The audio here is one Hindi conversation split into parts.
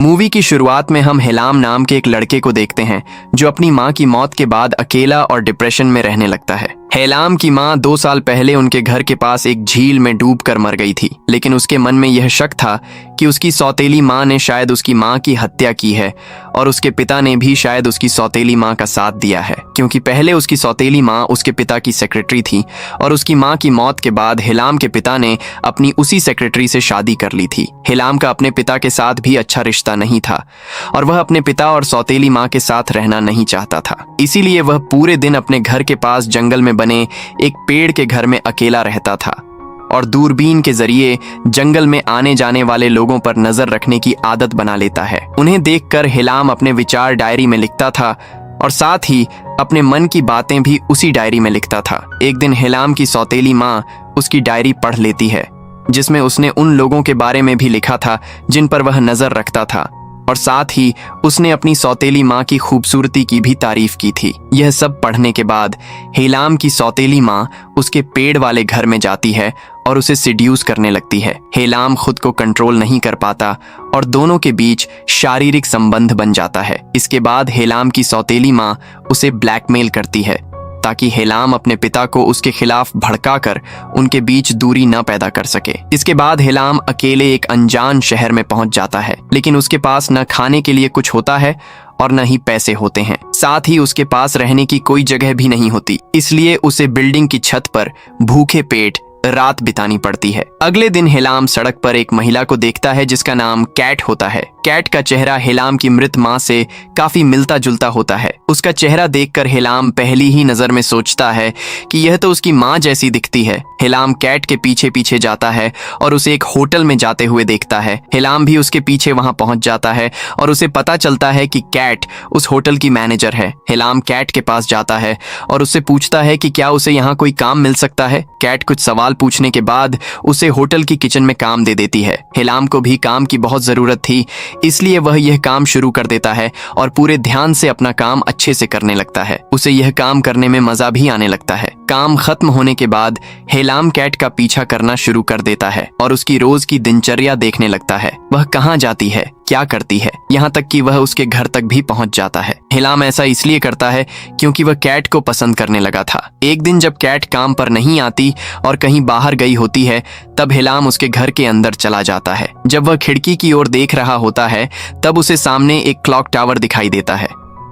मूवी की शुरुआत में हम हेलाम नाम के एक लड़के को देखते हैं जो अपनी माँ की मौत के बाद अकेला और डिप्रेशन में रहने लगता है। हेलाम की माँ 2 साल पहले उनके घर के पास एक झील में डूबकर मर गई थी, लेकिन उसके मन में यह शक था कि उसकी सौतेली माँ ने शायद उसकी माँ की हत्या की है और उसके पिता ने भी शायद उसकी सौतेली माँ का साथ दिया है, क्योंकि पहले उसकी सौतेली माँ उसके पिता की सेक्रेटरी थी और उसकी माँ की मौत के बाद हेलाम के पिता ने अपनी उसी सेक्रेटरी से शादी कर ली थी। हेलाम का अपने पिता के साथ भी अच्छा रिश्ता नहीं था और वह अपने पिता और सौतेली माँ के साथ रहना नहीं चाहता था, इसीलिए वह पूरे दिन अपने घर के पास जंगल में बने एक पेड़ के घर में अकेला रहता था और दूरबीन के जरिए जंगल में आने जाने वाले लोगों पर नजर रखने की आदत बना लेता है। उन्हें देखकर हेलाम अपने विचार डायरी में लिखता था और साथ ही अपने मन की बातें भी उसी डायरी में लिखता था। एक दिन हेलाम की सौतेली माँ उसकी डायरी पढ़ लेती है, जिसमें उसने उन लोगों के बारे में भी लिखा था जिन पर वह नजर रखता था और साथ ही उसने अपनी सौतेली माँ की खूबसूरती की भी तारीफ की थी। यह सब पढ़ने के बाद हेलाम की सौतेली माँ उसके पेड़ वाले घर में जाती है और उसे सिड्यूस करने लगती है। हेलाम खुद को कंट्रोल नहीं कर पाता और दोनों के बीच शारीरिक संबंध बन जाता है। इसके बाद हेलाम की सौतेली माँ उसे ब्लैकमेल करती है ताकि हेलाम अपने पिता को उसके खिलाफ भड़काकर उनके बीच दूरी न पैदा कर सके। इसके बाद हेलाम अकेले एक अनजान शहर में पहुंच जाता है, लेकिन उसके पास न खाने के लिए कुछ होता है और न ही पैसे होते हैं। साथ ही उसके पास रहने की कोई जगह भी नहीं होती, इसलिए उसे बिल्डिंग की छत पर भूखे पेट रात बितानी पड़ती है। अगले दिन हेलाम सड़क पर एक महिला को देखता है जिसका नाम कैट होता है। कैट का चेहरा हेलाम की मृत माँ से काफी मिलता जुलता होता है। उसका चेहरा देखकर हेलाम पहली ही नजर में सोचता है कि यह तो उसकी माँ जैसी दिखती है। हेलाम कैट के पीछे पीछे जाता है और उसे एक होटल में जाते हुए देखता है। हेलाम भी उसके पीछे वहां पहुंच जाता है और उसे पता चलता है कि कैट उस होटल की मैनेजर है। हेलाम कैट के पास जाता है और उससे पूछता है कि क्या उसे यहाँ कोई काम मिल सकता है। कैट कुछ सवाल पूछने के बाद उसे होटल की किचन में काम दे देती है। हेलाम को भी काम की बहुत जरूरत थी, इसलिए वह यह काम शुरू कर देता है और पूरे ध्यान से अपना काम अच्छे से करने लगता है। उसे यह काम करने में मजा भी आने लगता है। काम खत्म होने के बाद हेलाम कैट का पीछा करना शुरू कर देता है और उसकी रोज की दिनचर्या देखने लगता है। वह कहाँ जाती है, क्या करती है, यहाँ तक कि वह उसके घर तक भी पहुंच जाता है। हेलाम ऐसा इसलिए करता है क्योंकि वह कैट को पसंद करने लगा था। एक दिन जब कैट काम पर नहीं आती और कहीं बाहर गई होती है, तब हेलाम उसके घर के अंदर चला जाता है। जब वह खिड़की की ओर देख रहा होता है, तब उसे सामने एक क्लॉक टावर दिखाई देता है।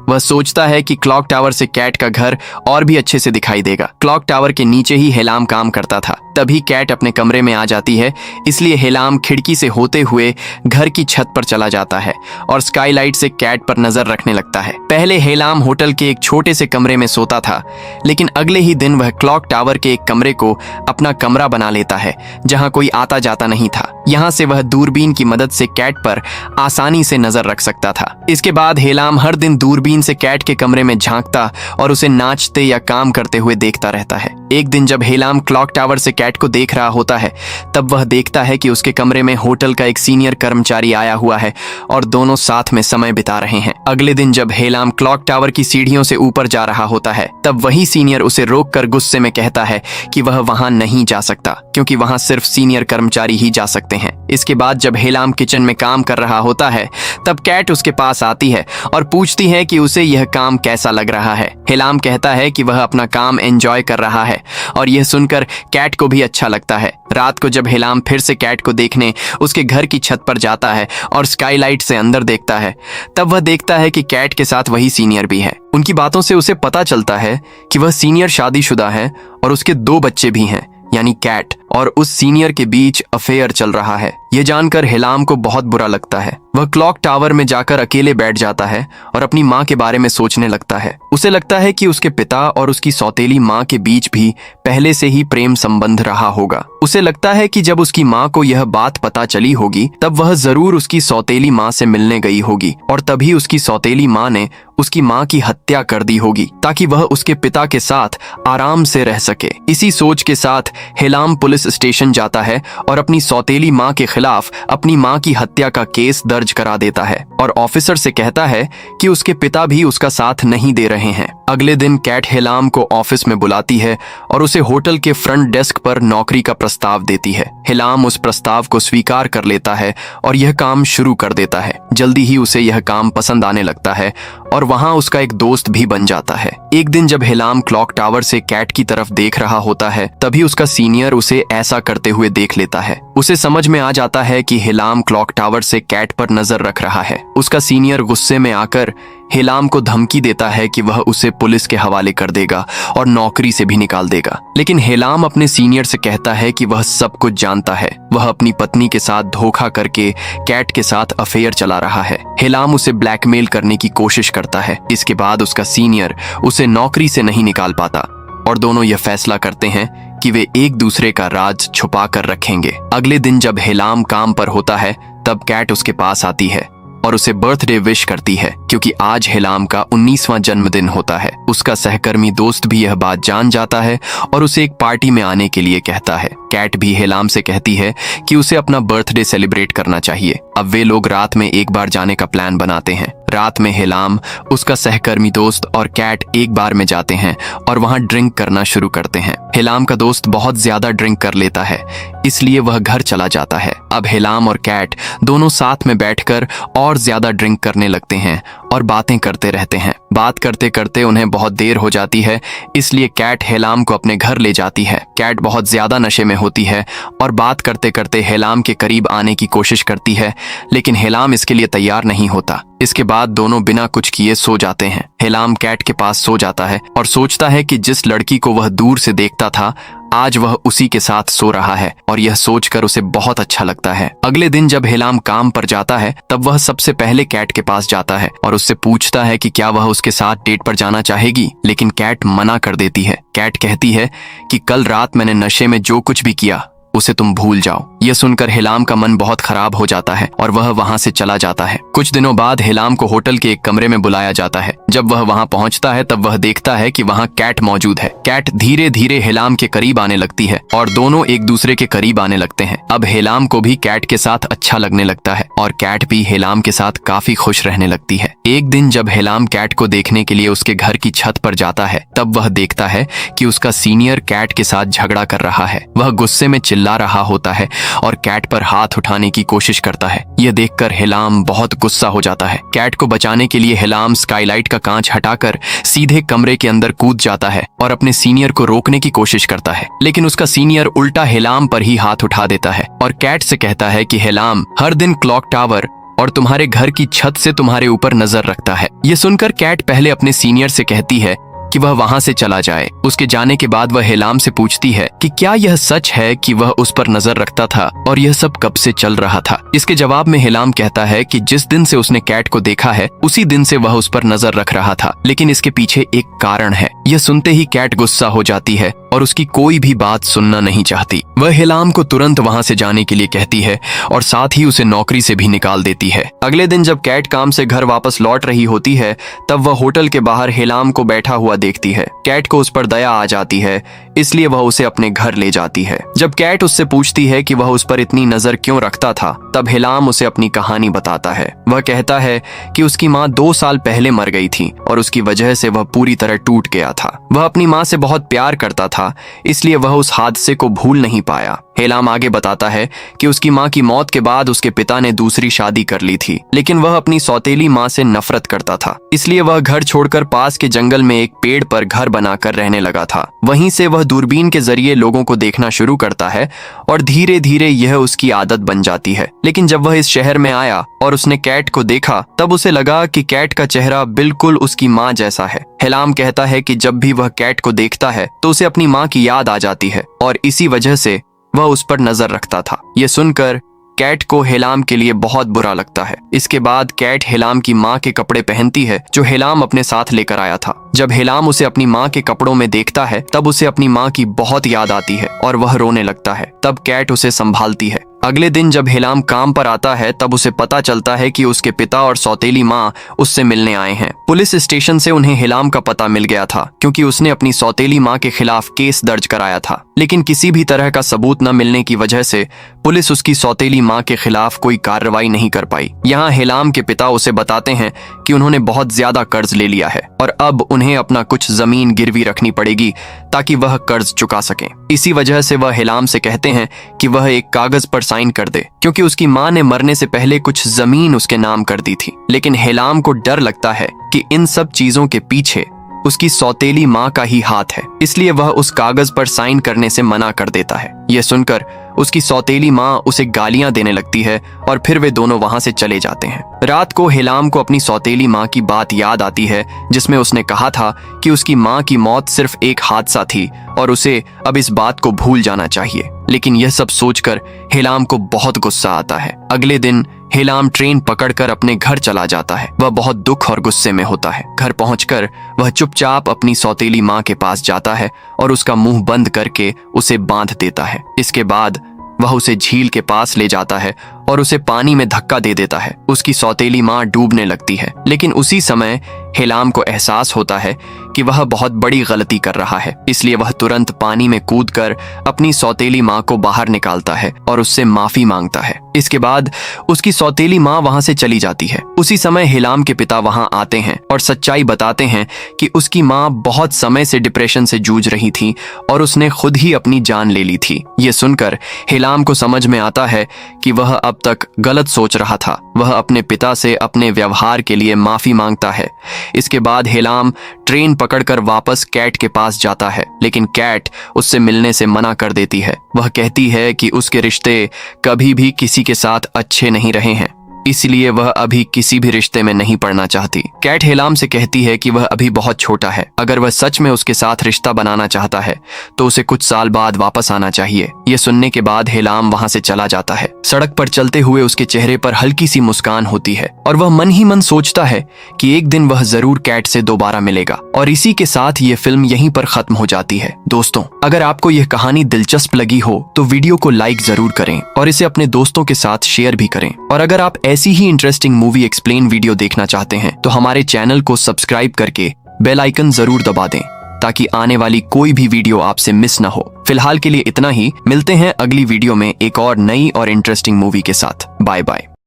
वह सोचता है कि क्लॉक टावर से कैट का घर और भी अच्छे से दिखाई देगा। क्लॉक टावर के नीचे ही हेलाम काम करता था। तभी कैट अपने कमरे में आ जाती है, इसलिए हेलाम खिड़की से होते हुए घर की छत पर चला जाता है और स्काईलाइट से कैट पर नजर रखने लगता है। पहले हेलाम होटल के एक छोटे से कमरे में सोता था, लेकिन अगले ही दिन वह क्लॉक टावर के एक कमरे को अपना कमरा बना लेता है जहां कोई आता जाता नहीं था। यहाँ से वह दूरबीन की मदद से कैट पर आसानी से नजर रख सकता था। इसके बाद हेलाम हर दिन दूरबीन से कैट के कमरे में झांकता और उसे नाचते या काम करते हुए देखता रहता है। एक दिन जब हेलाम क्लॉक टावर से कैट को देख रहा होता है, तब वह देखता है कि उसके कमरे में होटल का एक सीनियर कर्मचारी आया हुआ है और दोनों साथ में समय बिता रहे हैं। अगले दिन जब हेलाम क्लॉक टावर की सीढ़ियों से ऊपर जा रहा होता है, तब वही सीनियर उसे रोककर गुस्से में कहता है कि वह वहां नहीं जा सकता क्योंकि वहां सिर्फ सीनियर कर्मचारी ही जा सकते हैं। इसके बाद जब हेलाम किचन में काम कर रहा होता है, तब कैट उसके पास आती है और पूछती है कि उसे यह काम कैसा लग रहा है। हेलाम कहता है कि वह अपना काम एंजॉय कर रहा है और यह सुनकर कैट को भी अच्छा लगता है। रात को जब हेलाम फिर से कैट को देखने उसके घर की छत पर जाता है और स्काईलाइट से अंदर देखता है, तब वह देखता है कि कैट के साथ वही सीनियर भी है। उनकी बातों से उसे पता चलता है कि वह सीनियर शादीशुदा है और उसके 2 बच्चे भी हैं, यानी कैट और उस सीनियर के बीच अफेयर चल रहा है। यह जानकर हेलाम को बहुत बुरा लगता है। वह क्लॉक टावर में जाकर अकेले बैठ जाता है और अपनी माँ के बारे में सोचने लगता है। उसे लगता है कि उसके पिता और उसकी सौतेली माँ के बीच भी पहले से ही प्रेम संबंध रहा होगा। उसे लगता है कि जब उसकी माँ को यह बात पता चली होगी, तब वह जरूर उसकी सौतेली माँ से मिलने गई होगी और तभी उसकी सौतेली माँ ने उसकी माँ की हत्या कर दी होगी ताकि वह उसके पिता के साथ आराम से रह सके। इसी सोच के साथ हेलाम पुलिस स्टेशन जाता है और अपनी सौतेली माँ के खिलाफ अपनी माँ की हत्या का केस दर्ज दर्ज करा देता है और ऑफिसर से कहता है कि उसके पिता भी उसका साथ नहीं दे रहे हैं। अगले दिन कैट हेलाम को ऑफिस में बुलाती है और उसे होटल के फ्रंट डेस्क पर नौकरी का प्रस्ताव देती है। हेलाम उस प्रस्ताव को स्वीकार कर लेता है और यह काम शुरू कर देता है। जल्दी ही उसे यह काम पसंद आने लगता है और वहां उसका एक दोस्त भी बन जाता है। एक दिन जब हेलाम क्लॉक टावर से कैट की तरफ देख रहा होता है, तभी उसका सीनियर उसे ऐसा करते हुए देख लेता है। उसे समझ में आ जाता है कि हेलाम क्लॉक टावर से कैट पर नजर रख रहा है। उसका सीनियर गुस्से में आकर हेलाम को धमकी देता है कि वह उसे पुलिस के हवाले कर देगा और नौकरी से भी निकाल देगा। लेकिन हेलाम अपने सीनियर से कहता है कि वह सब कुछ जानता है। वह अपनी पत्नी के साथ धोखा करके कैट के साथ अफेयर चला रहा है। हेलाम उसे ब्लैकमेल करने की कोशिश करता है। इसके बाद उसका सीनियर उसे नौकरी से नहीं निकाल पाता और दोनों यह फैसला करते हैं कि वे एक दूसरे का राज छुपा कर रखेंगे। अगले दिन जब हेलाम काम पर होता है, तब कैट उसके पास आती है और उसे बर्थडे विश करती है, क्योंकि आज हेलाम का 19वां जन्मदिन होता है। उसका सहकर्मी दोस्त भी यह बात जान जाता है और उसे एक पार्टी में आने के लिए कहता है। कैट भी हेलाम से कहती है कि उसे अपना बर्थडे सेलिब्रेट करना चाहिए। अब वे लोग रात में एक बार जाने का प्लान बनाते हैं। रात में हेलाम, उसका सहकर्मी दोस्त और कैट एक बार में जाते हैं और वहां ड्रिंक करना शुरू करते हैं। हेलाम का दोस्त बहुत ज्यादा ड्रिंक कर लेता है, इसलिए वह घर चला जाता है। अब हेलाम और कैट दोनों साथ में बैठकर और ज्यादा ड्रिंक करने लगते हैं और बातें करते रहते हैं। बात करते करते उन्हें बहुत देर हो जाती है, इसलिए कैट हेलाम को अपने घर ले जाती है। कैट बहुत ज्यादा नशे में होती है और बात करते करते हेलाम के करीब आने की कोशिश करती है, लेकिन हेलाम इसके लिए तैयार नहीं होता। इसके बाद दोनों बिना कुछ किए सो जाते हैं। हेलाम कैट के पास सो जाता है और सोचता है कि जिस लड़की को वह दूर से देखता था, आज वह उसी के साथ सो रहा है और यह सोचकर उसे बहुत अच्छा लगता है। अगले दिन जब हेलाम काम पर जाता है, तब वह सबसे पहले कैट के पास जाता है और उससे पूछता है कि क्या वह उसके साथ डेट पर जाना चाहेगी, लेकिन कैट मना कर देती है। कैट कहती है कि कल रात मैंने नशे में जो कुछ भी किया उसे तुम भूल जाओ। यह सुनकर हेलाम का मन बहुत खराब हो जाता है और वह वहां से चला जाता है। कुछ दिनों बाद हेलाम को होटल के एक कमरे में बुलाया जाता है। जब वह वहां पहुंचता है, तब वह देखता है कि वहां कैट मौजूद है। कैट धीरे धीरे हेलाम के करीब आने लगती है और दोनों एक दूसरे के करीब आने लगते हैं। अब हेलाम को भी कैट के साथ अच्छा लगने लगता है और कैट भी हेलाम के साथ काफी खुश रहने लगती है। एक दिन जब हेलाम कैट को देखने के लिए उसके घर की छत पर जाता है, तब वह देखता है कि उसका सीनियर कैट के साथ झगड़ा कर रहा है। वह गुस्से में चिल्ला रहा होता है और कैट पर हाथ उठाने की कोशिश करता है। यह देखकर हेलाम बहुत गुस्सा हो जाता है। कैट को बचाने के लिए हेलाम स्काईलाइट का कांच हटाकर सीधे कमरे के अंदर कूद जाता है और अपने सीनियर को रोकने की कोशिश करता है, लेकिन उसका सीनियर उल्टा हेलाम पर ही हाथ उठा देता है और कैट से कहता है कि हेलाम हर दिन क्लॉक टावर और तुम्हारे घर की छत से तुम्हारे ऊपर नजर रखता है। यह सुनकर कैट पहले अपने सीनियर से कहती है कि वह वहां से चला जाए। उसके जाने के बाद वह हेलाम से पूछती है कि क्या यह सच है कि वह उस पर नजर रखता था और यह सब कब से चल रहा था। इसके जवाब में हेलाम कहता है कि जिस दिन से उसने कैट को देखा है, उसी दिन से वह उस पर नजर रख रहा था, लेकिन इसके पीछे एक कारण है। यह सुनते ही कैट गुस्सा हो जाती है और उसकी कोई भी बात सुनना नहीं चाहती। वह हेलाम को तुरंत वहां से जाने के लिए कहती है और साथ ही उसे नौकरी से भी निकाल देती है। अगले दिन जब कैट काम से घर वापस लौट रही होती है, तब वह होटल के बाहर हेलाम को बैठा हुआ देखती है। कैट को उस पर दया आ जाती है, इसलिए वह उसे अपने घर ले जाती है। जब कैट उससे पूछती है कि वह उस पर इतनी नजर क्यों रखता था, तब हेलाम उसे अपनी कहानी बताता है। वह कहता है कि उसकी माँ 2 साल पहले मर गई थी और उसकी वजह से वह पूरी तरह टूट गया था। वह अपनी माँ से बहुत प्यार करता था, इसलिए वह उस हादसे को भूल नहीं पाया। हेलाम आगे बताता है कि उसकी माँ की मौत के बाद उसके पिता ने दूसरी शादी कर ली थी, लेकिन वह अपनी सौतेली माँ से नफरत करता था, इसलिए वह घर छोड़कर पास के जंगल में एक पेड़ पर घर बनाकर रहने लगा था। वहीं से वह दूरबीन के जरिए लोगों को देखना शुरू करता है और धीरे धीरे यह उसकी आदत बन जाती है। लेकिन जब वह इस शहर में आया और उसने कैट को देखा, तब उसे लगा कि कैट का चेहरा बिल्कुल उसकी माँ जैसा है। हेलाम कहता है कि जब भी वह कैट को देखता है तो उसे अपनी माँ की याद आ जाती है और इसी वजह से वह उस पर नजर रखता था। यह सुनकर कैट को हेलाम के लिए बहुत बुरा लगता है। इसके बाद कैट हेलाम की माँ के कपड़े पहनती है जो हेलाम अपने साथ लेकर आया था। जब हेलाम उसे अपनी माँ के कपड़ों में देखता है, तब उसे अपनी माँ की बहुत याद आती है और वह रोने लगता है। तब कैट उसे संभालती है। अगले दिन जब हेलाम काम पर आता है तब उसे पता चलता है कि उसके पिता और सौतेली माँ उससे मिलने आए हैं। पुलिस स्टेशन से उन्हें हेलाम का पता मिल गया था क्योंकि उसने अपनी सौतेली माँ के खिलाफ केस दर्ज कराया था, लेकिन किसी भी तरह का सबूत न मिलने की वजह से पुलिस उसकी सौतेली माँ के खिलाफ कोई कार्रवाई नहीं कर पाई। यहाँ हेलाम के पिता उसे बताते हैं कि उन्होंने बहुत ज्यादा कर्ज ले लिया है और अब उन्हें अपना कुछ जमीन गिरवी रखनी पड़ेगी ताकि वह कर्ज चुका सके। इसी वजह से वह हेलाम से कहते हैं कि वह एक कागज पर साइन कर दे क्योंकि उसकी माँ ने मरने से पहले कुछ जमीन उसके नाम कर दी थी। लेकिन हेलाम को डर लगता है कि इन सब चीजों के पीछे उसकी सौतेली माँ का ही हाथ है, इसलिए वह उस कागज पर साइन करने से मना कर देता है। यह सुनकर उसकी सौतेली माँ उसे गालियां देने लगती है और फिर वे दोनों वहां से चले जाते हैं। रात को हेलाम को अपनी सौतेली माँ की बात याद आती है जिसमें उसने कहा था कि उसकी माँ की मौत सिर्फ एक हादसा थी और उसे अब इस बात को भूल जाना चाहिए। लेकिन यह सब सोचकर हेलाम को बहुत गुस्सा आता है। अगले दिन हेलाम ट्रेन पकड़कर अपने घर चला जाता है। वह बहुत दुख और गुस्से में होता है। घर पहुंचकर वह चुपचाप अपनी सौतेली माँ के पास जाता है और उसका मुंह बंद करके उसे बांध देता है। इसके बाद वह उसे झील के पास ले जाता है और उसे पानी में धक्का दे देता है। उसकी सौतेली माँ डूबने लगती है, लेकिन उसी समय हेलाम को एहसास होता है कि वह बहुत बड़ी गलती कर रहा है, इसलिए वह तुरंत पानी में कूदकर अपनी सौतेली माँ को बाहर निकालता है और उससे माफी मांगता है। इसके बाद उसकी सौतेली माँ वहां से चली जाती है। उसी समय हेलाम के पिता वहां आते हैं और सच्चाई बताते हैं कि उसकी माँ बहुत समय से डिप्रेशन से जूझ रही थी और उसने खुद ही अपनी जान ले ली थी। ये सुनकर हेलाम को समझ में आता है कि वह अब तक गलत सोच रहा था। वह अपने पिता से अपने व्यवहार के लिए माफी मांगता है। इसके बाद हेलाम ट्रेन पकड़कर वापस कैट के पास जाता है, लेकिन कैट उससे मिलने से मना कर देती है। वह कहती है कि उसके रिश्ते कभी भी किसी के साथ अच्छे नहीं रहे हैं, इसलिए वह अभी किसी भी रिश्ते में नहीं पड़ना चाहती। कैट हेलाम से कहती है कि वह अभी बहुत छोटा है, अगर वह सच में उसके साथ रिश्ता बनाना चाहता है तो उसे कुछ साल बाद वापस आना चाहिए। यह सुनने के बाद हेलाम वहां से चला जाता है। सड़क पर चलते हुए उसके चेहरे पर हल्की सी मुस्कान होती है और वह मन ही मन सोचता है कि एक दिन वह जरूर कैट से दोबारा मिलेगा। और इसी के साथ ये फिल्म यहीं पर खत्म हो जाती है। दोस्तों, अगर आपको यह कहानी दिलचस्प लगी हो तो वीडियो को लाइक जरूर करें और इसे अपने दोस्तों के साथ शेयर भी करें। और अगर आप ऐसी ही इंटरेस्टिंग मूवी एक्सप्लेन वीडियो देखना चाहते हैं तो हमारे चैनल को सब्सक्राइब करके बेल आइकन जरूर दबा दें ताकि आने वाली कोई भी वीडियो आपसे मिस ना हो। फिलहाल के लिए इतना ही। मिलते हैं अगली वीडियो में एक और नई और इंटरेस्टिंग मूवी के साथ। Bye bye.